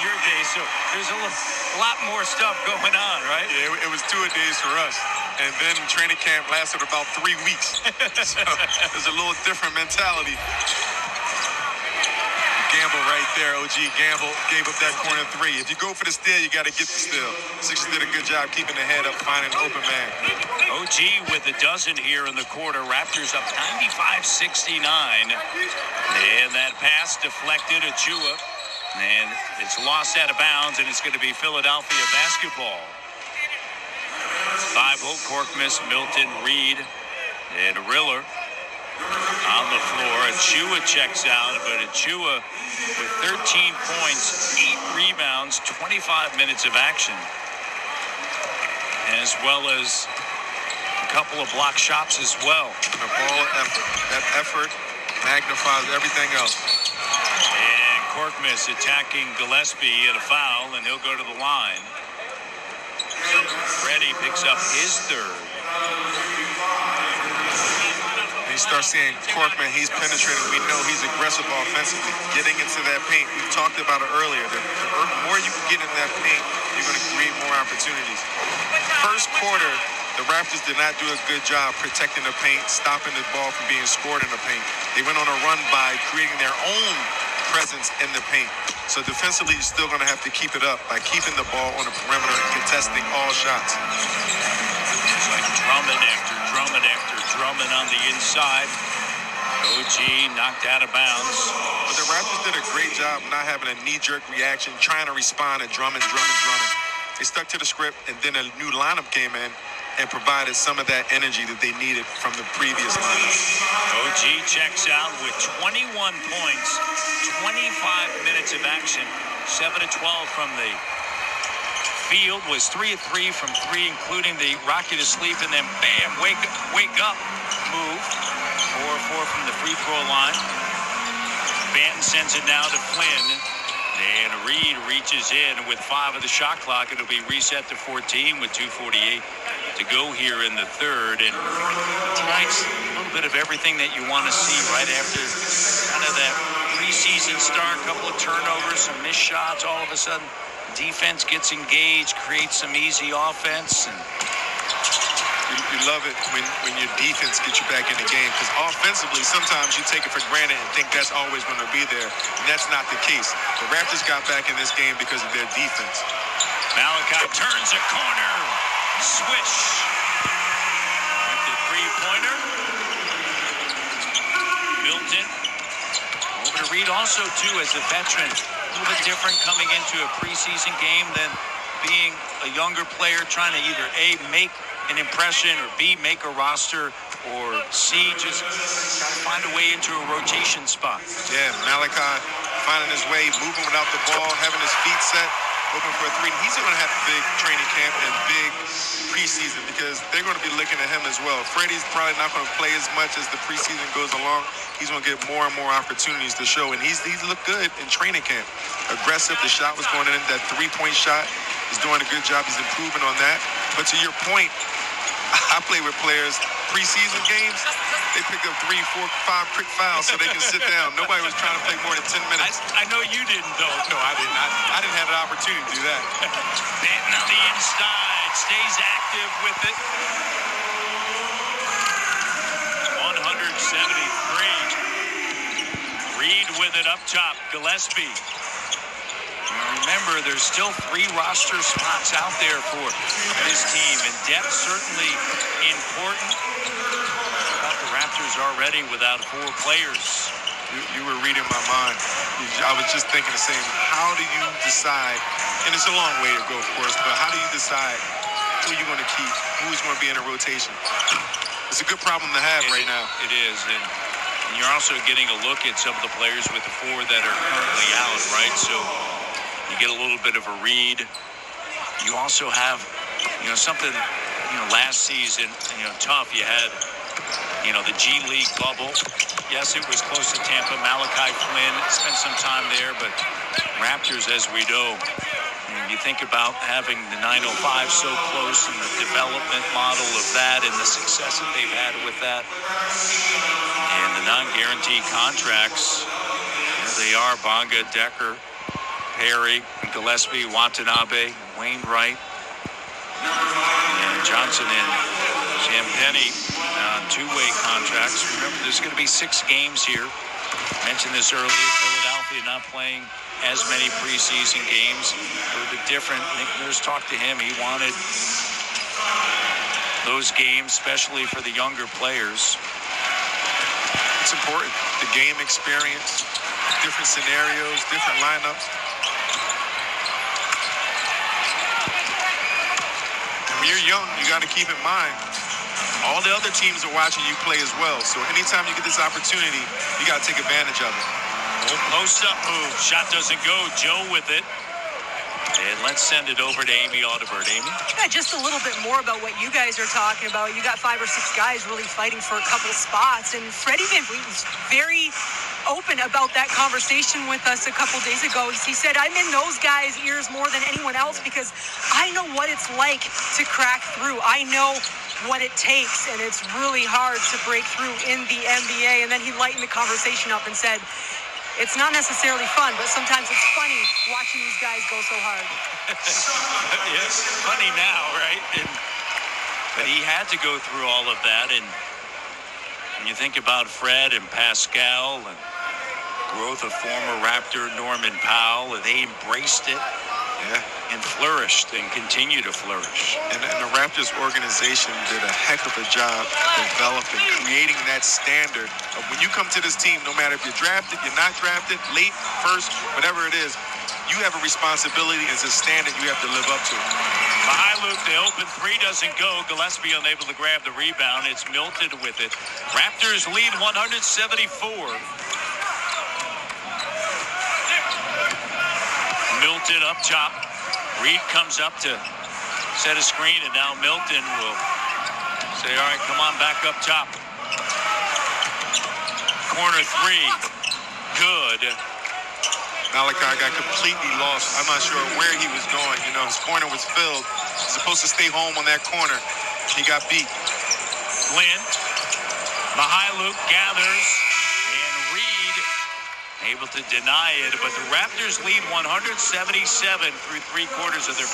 your day, so there's a lot more stuff going on, right? Yeah, it was 2-a-days for us. And then training camp lasted about 3 weeks. So there's a little different mentality. Gamble right there. OG Gamble gave up that corner three. If you go for the steal, you got to get the steal. Sixers did a good job keeping the head up, finding an open man. OG with a dozen here in the quarter. Raptors up 95-69. And that pass deflected. Achua. And it's lost out of bounds, and it's going to be Philadelphia basketball. 5-0 Korkmaz, Milton, Reed, and Riller on the floor. Achua checks out, but Achua with 13 points, 8 rebounds, 25 minutes of action, as well as a couple of block shots as well. The ball effort. That effort magnifies everything else. And Korkmaz attacking Gillespie at a foul, and he'll go to the line. Freddie picks up his third. You start seeing Korkmaz, he's penetrating. We know he's aggressive offensively, getting into that paint. We talked about it earlier. The more you can get in that paint, you're going to create more opportunities. First quarter, the Raptors did not do a good job protecting the paint, stopping the ball from being scored in the paint. They went on a run by creating their own presence in the paint. So defensively, you're still going to have to keep it up by keeping the ball on the perimeter and contesting all shots. It's like Drummond after Drummond after Drummond on the inside. OG knocked out of bounds. But the Raptors did a great job not having a knee-jerk reaction, trying to respond to Drummond. They stuck to the script, and then a new lineup came in and provided some of that energy that they needed from the previous lineup. OG checks out with 21 points, 25 minutes of action, 7 of 12 from the field, was 3 of 3 from 3, including the rock you to sleep, and then bam, wake up move. 4 of 4 from the free throw line. Banton sends it now to Flynn. And Reed reaches in with 5 of the shot clock. It'll be reset to 14 with 2:48 to go here in the third. And tonight's a little bit of everything that you want to see right after kind of that preseason start. A couple of turnovers, some missed shots. All of a sudden, defense gets engaged, creates some easy offense. And you love it when your defense gets you back in the game, because offensively, sometimes you take it for granted and think that's always going to be there, and that's not the case. The Raptors got back in this game because of their defense. Malachi turns a corner. Swish. With the three-pointer. Milton. Over to Reed also, too, as a veteran. A little bit different coming into a preseason game than being a younger player trying to either A, make an impression, or B, make a roster, or C, just try to find a way into a rotation spot. Yeah, Malachi finding his way, moving without the ball, having his feet set, hoping for a three. He's going to have a big training camp and big preseason because they're going to be looking at him as well. Freddie's probably not going to play as much as the preseason goes along. He's going to get more and more opportunities to show, and he's looked good in training camp. Aggressive, the shot was going in, that three-point shot. He's doing a good job. He's improving on that. But to your point, I play with players, preseason games, they pick up 3, 4, 5 quick fouls so they can sit down. Nobody was trying to play more than 10 minutes. I know you didn't, though. No, I didn't. I didn't have the opportunity to do that. Banton on the inside, stays active with it. 173. Reed with it up top. Gillespie. Remember, there's still 3 roster spots out there for this team, and depth certainly important. But the Raptors already without 4 players. You were reading my mind. I was just thinking the same. How do you decide, and it's a long way to go, of course, but how do you decide who you're going to keep, who's going to be in a rotation? It's a good problem to have right now. It is, and you're also getting a look at some of the players with the 4 that are currently out, right? So you get a little bit of a read. You also have, something, last season, tough. You had, the G League bubble. Yes, it was close to Tampa. Malachi Flynn spent some time there, but Raptors, as we know, you think about having the 905 so close and the development model of that and the success that they've had with that. And the non-guaranteed contracts, there they are, Bonga, Decker, Perry, Gillespie, Watanabe, Wainwright, and Johnson and Champagnie on two-way contracts. Remember, there's going to be 6 games here. Mentioned this earlier, Philadelphia not playing as many preseason games. A little bit different. Nick Nurse talked to him. He wanted those games, especially for the younger players. It's important. The game experience, different scenarios, different lineups. And when you're young, you got to keep in mind, all the other teams are watching you play as well. So anytime you get this opportunity, you got to take advantage of it. Post-up move. Shot doesn't go. Joe with it. And let's send it over to Amy Audibert. Amy? Yeah, just a little bit more about what you guys are talking about. You got 5 or 6 guys really fighting for a couple spots. And Freddie VanVleet was very open about that conversation with us a couple days ago. He said, I'm in those guys' ears more than anyone else because I know what it's like to crack through. I know what it takes, and it's really hard to break through in the NBA. And then he lightened the conversation up and said, it's not necessarily fun, but sometimes it's funny watching these guys go so hard. Yes, funny now, right? But he had to go through all of that. And when you think about Fred and Pascal and growth of former Raptor Norman Powell, they embraced it. Yeah. And flourished and continue to flourish. And the Raptors organization did a heck of a job developing, creating that standard of when you come to this team, no matter if you're drafted, you're not drafted, late, first, whatever it is, you have a responsibility as a standard you have to live up to. Behind Luke, the open 3 doesn't go. Gillespie unable to grab the rebound. It's Milton with it. Raptors lead 174. Milton up top. Reed comes up to set a screen, and now Milton will say, all right, come on back up top. Corner 3. Good. Malachi got completely lost. I'm not sure where he was going. You know, his corner was filled. He's supposed to stay home on that corner. He got beat. Flynn. Mihailuk gathers. Able to deny it, but the Raptors lead 177 through 3 quarters of their